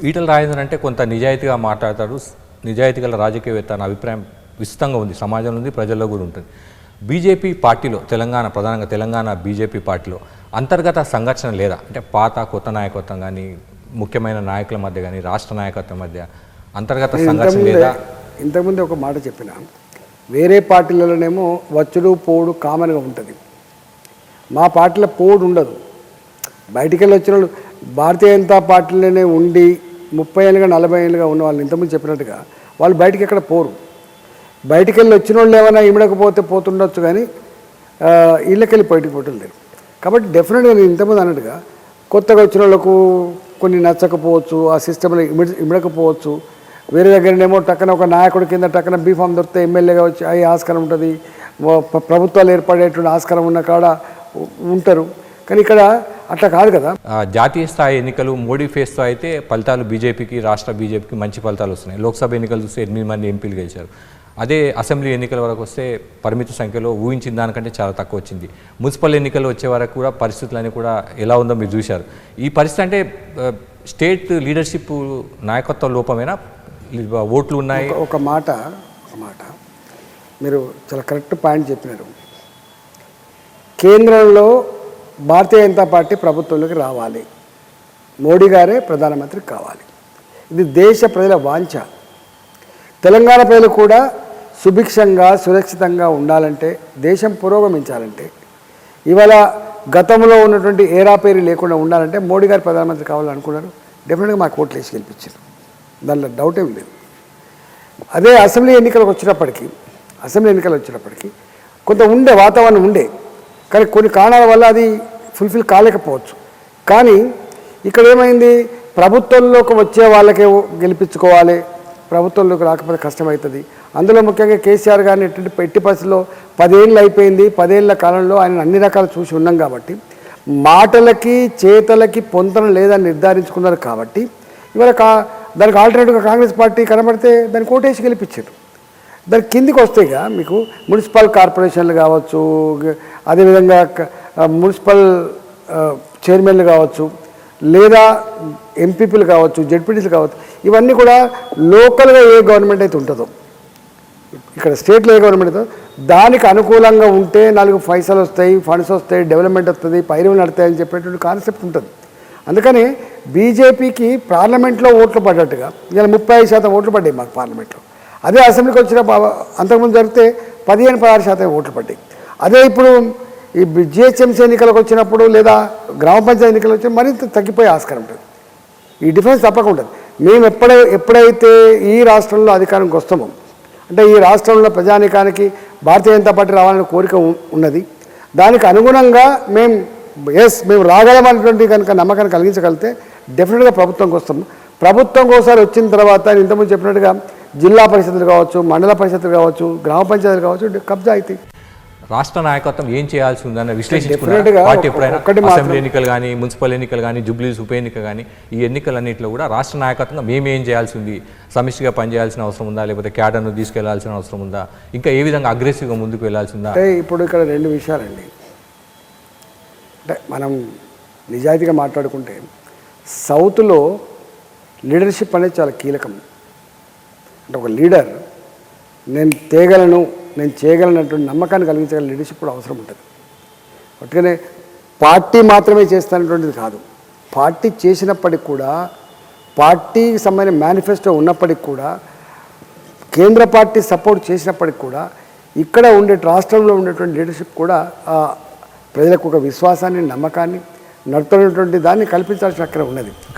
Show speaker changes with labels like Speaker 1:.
Speaker 1: ఈటల రాజేందర్ అంటే కొంత నిజాయితీగా మాట్లాడతాడు, నిజాయితీ గల రాజకీయవేత్త అన్న అభిప్రాయం విస్తృతంగా ఉంది, సమాజంలో ఉంది, ప్రజల్లో కూడా ఉంటుంది. బీజేపీ పార్టీలో ప్రధానంగా తెలంగాణ బీజేపీ పార్టీలో అంతర్గత సంఘర్షణ లేదా? అంటే పాత కొత్త నాయకత్వం కానీ, ముఖ్యమైన నాయకుల మధ్య కానీ, రాష్ట్ర నాయకత్వం మధ్య అంతర్గత సంఘర్షణ లేదా?
Speaker 2: ఇంతకుముందు ఒక మాట చెప్పిన, వేరే పార్టీలలోనేమో వచ్చుడు పోవుడు కామన్గా ఉంటుంది, మా పార్టీలో పోవుడు ఉండదు. బయటికి వెళ్ళి వచ్చిన వాళ్ళు భారతీయ జనతా పార్టీలోనే ఉండి 30 ఏళ్ళుగా 40 ఏళ్ళుగా ఉన్న వాళ్ళు ఇంతకుముందు చెప్పినట్టుగా వాళ్ళు బయటికి ఎక్కడ పోరు. బయటికి వెళ్ళి వచ్చిన వాళ్ళు ఏమైనా ఇమ్మడకపోతే పోతుండొచ్చు, కానీ ఇళ్ళకెళ్ళి బయటికి పోవట్లేదు. కాబట్టి డెఫినెట్గా నేను ఇంతకుముందు అన్నట్టుగా కొత్తగా వచ్చిన వాళ్ళకు కొన్ని నచ్చకపోవచ్చు, ఆ సిస్టంలో ఇమ్మడకపోవచ్చు. వేరే దగ్గరనేమో టక్కన ఒక నాయకుడి కింద టక్కన బీఫామ్ దొరికితే ఎమ్మెల్యేగా వచ్చి అయ్యే ఆస్కారం ఉంటుంది, ప్రభుత్వాలు ఏర్పడేటువంటి ఆస్కారం ఉన్న కాడ ఉంటారు. కానీ ఇక్కడ అట్లా కాదు కదా.
Speaker 1: జాతీయ స్థాయి ఎన్నికలు మోడీ ఫేస్తో అయితే ఫలితాలు బీజేపీకి, రాష్ట్ర బీజేపీకి మంచి ఫలితాలు వస్తున్నాయి. లోక్సభ ఎన్నికలు చూస్తే 8 మంది ఎంపీలు గెలిచారు. అదే అసెంబ్లీ ఎన్నికల వరకు వస్తే పరిమిత సంఖ్యలో ఊహించిన దానికంటే చాలా తక్కువ వచ్చింది. మున్సిపల్ ఎన్నికలు వచ్చే వరకు కూడా పరిస్థితులన్నీ కూడా ఎలా ఉందో మీరు చూశారు. ఈ పరిస్థితి అంటే స్టేట్ లీడర్షిప్ నాయకత్వ లోపమేనా, ఓట్లు ఉన్నాయి?
Speaker 2: ఒక మాట మీరు చాలా కరెక్ట్ పాయింట్ చెప్పినారు. కేంద్రంలో భారతీయ జనతా పార్టీ ప్రభుత్వంలోకి రావాలి, మోడీ గారే ప్రధానమంత్రి కావాలి. ఇది దేశ ప్రజల వాంఛ. తెలంగాణ ప్రజలు కూడా సుభిక్షంగా సురక్షితంగా ఉండాలంటే, దేశం పురోగమించాలంటే, ఇవాళ గతంలో ఉన్నటువంటి ఏరాపేరి లేకుండా ఉండాలంటే మోడీ గారు ప్రధానమంత్రి కావాలనుకున్నారు. డెఫినెట్గా మాకు ఓట్లు వేసి గెలిపించారు, దానిలో డౌట్ ఏం లేదు. అదే అసెంబ్లీ ఎన్నికలు వచ్చినప్పటికీ కొంత ఉండే వాతావరణం ఉండే, కానీ కొన్ని కారణాల వల్ల అది ఫుల్ఫిల్ కాలేకపోవచ్చు. కానీ ఇక్కడ ఏమైంది, ప్రభుత్వంలోకి వచ్చే వాళ్ళకే గెలిపించుకోవాలి, ప్రభుత్వంలోకి రాకపోతే కష్టమవుతుంది. అందులో ముఖ్యంగా కేసీఆర్ గారిని ఎట్టి పరిస్థితుల్లో 10 ఏళ్ళు అయిపోయింది, 10 ఏళ్ల కాలంలో ఆయన అన్ని రకాలు చూసి ఉన్నాం కాబట్టి మాటలకి చేతలకి పొంతన లేదని నిర్ధారించుకున్నారు. కాబట్టి ఇవాళ దానికి ఆల్టర్నేటివ్గా కాంగ్రెస్ పార్టీ కనబడితే దానికి ఓటేసి గెలిపించారు. దాని కిందికి వస్తేగా మీకు మున్సిపల్ కార్పొరేషన్లు కావచ్చు, అదేవిధంగా మున్సిపల్ చైర్మన్లు కావచ్చు, లేదా ఎంపీపీలు కావచ్చు, జెడ్పీటీలు కావచ్చు, ఇవన్నీ కూడా లోకల్గా ఏ గవర్నమెంట్ అయితే ఉంటుందో, ఇక్కడ స్టేట్లో ఏ గవర్నమెంట్ అవుతుందో దానికి అనుకూలంగా ఉంటే 4 పైసలు వస్తాయి, ఫండ్స్ వస్తాయి, డెవలప్మెంట్ వస్తుంది, పైరువులు నడతాయని చెప్పేటువంటి కాన్సెప్ట్ ఉంటుంది. అందుకని బీజేపీకి పార్లమెంట్లో ఓట్లు పడ్డట్టుగా ఇలా 35% ఓట్లు పడ్డాయి మాకు పార్లమెంట్లో. అదే అసెంబ్లీకి వచ్చిన అంతకుముందు జరిగితే 15-16% ఓట్లు పడ్డాయి. అదే ఇప్పుడు ఈ జిహెచ్ఎంసీ ఎన్నికలకు వచ్చినప్పుడు లేదా గ్రామ పంచాయతీ ఎన్నికలు వచ్చినా మరింత తగ్గిపోయే ఆస్కారం ఉంటుంది. ఈ డిఫరెన్స్ తప్పకుండా ఉంటుంది. మేము ఎప్పుడైతే ఈ రాష్ట్రంలో అధికారానికి వస్తామో, అంటే ఈ రాష్ట్రంలో ప్రజానీకానికి భారతీయ జనతా పార్టీ రావాలని కోరిక ఉన్నది, దానికి అనుగుణంగా మేము రాగలమనేటువంటి కనుక నమ్మకాన్ని కలిగించగలిగితే డెఫినెట్గా ప్రభుత్వంకి వస్తాము. ప్రభుత్వం ఒకసారి వచ్చిన తర్వాత ఇంతకుముందు చెప్పినట్టుగా జిల్లా పరిషత్తులు కావచ్చు, మండల పరిషత్తులు కావచ్చు, గ్రామ పంచాయతీలు కావచ్చు కబ్జా అవుతాయి.
Speaker 1: రాష్ట్ర నాయకత్వం ఏం చేయాల్సి ఉందని విశ్లేషించుకున్నారు పార్టీ ఎప్పుడైనా? అసెంబ్లీ ఎన్నికలు కానీ, మున్సిపల్ ఎన్నికలు కానీ, జూబ్లీస్ ఉప ఎన్నిక కానీ, ఈ ఎన్నికలన్నింటిలో కూడా రాష్ట్ర నాయకత్వంగా మేమేం చేయాల్సి ఉంది? సమిష్టిగా పనిచేయాల్సిన అవసరం ఉందా, లేకపోతే క్యాడర్ను తీసుకెళ్లాల్సిన అవసరం ఉందా, ఇంకా ఏ విధంగా అగ్రెసివ్గా ముందుకు వెళ్లాల్సి ఉందా?
Speaker 2: అంటే ఇప్పుడు ఇక్కడ 2 విషయాలండి. అంటే మనం నిజాయితీగా మాట్లాడుకుంటే సౌత్లో లీడర్షిప్ అనేది చాలా కీలకం. అంటే ఒక లీడర్ నేను చేయగలనటువంటి నమ్మకాన్ని కలిగించగల లీడర్షిప్ కూడా అవసరం ఉంటుంది. అందుకనే పార్టీ మాత్రమే చేస్తున్నటువంటిది కాదు, పార్టీ చేసినప్పటికి కూడా, పార్టీకి సంబంధించిన మేనిఫెస్టో ఉన్నప్పటికి కూడా, కేంద్ర పార్టీ సపోర్ట్ చేసినప్పటికి కూడా, ఇక్కడ రాష్ట్రంలో ఉండేటువంటి లీడర్షిప్ కూడా ప్రజలకు ఒక విశ్వాసాన్ని, నమ్మకాన్ని, నడుతున్నటువంటి దాన్ని కల్పించాల్సిన అక్కడ ఉన్నది.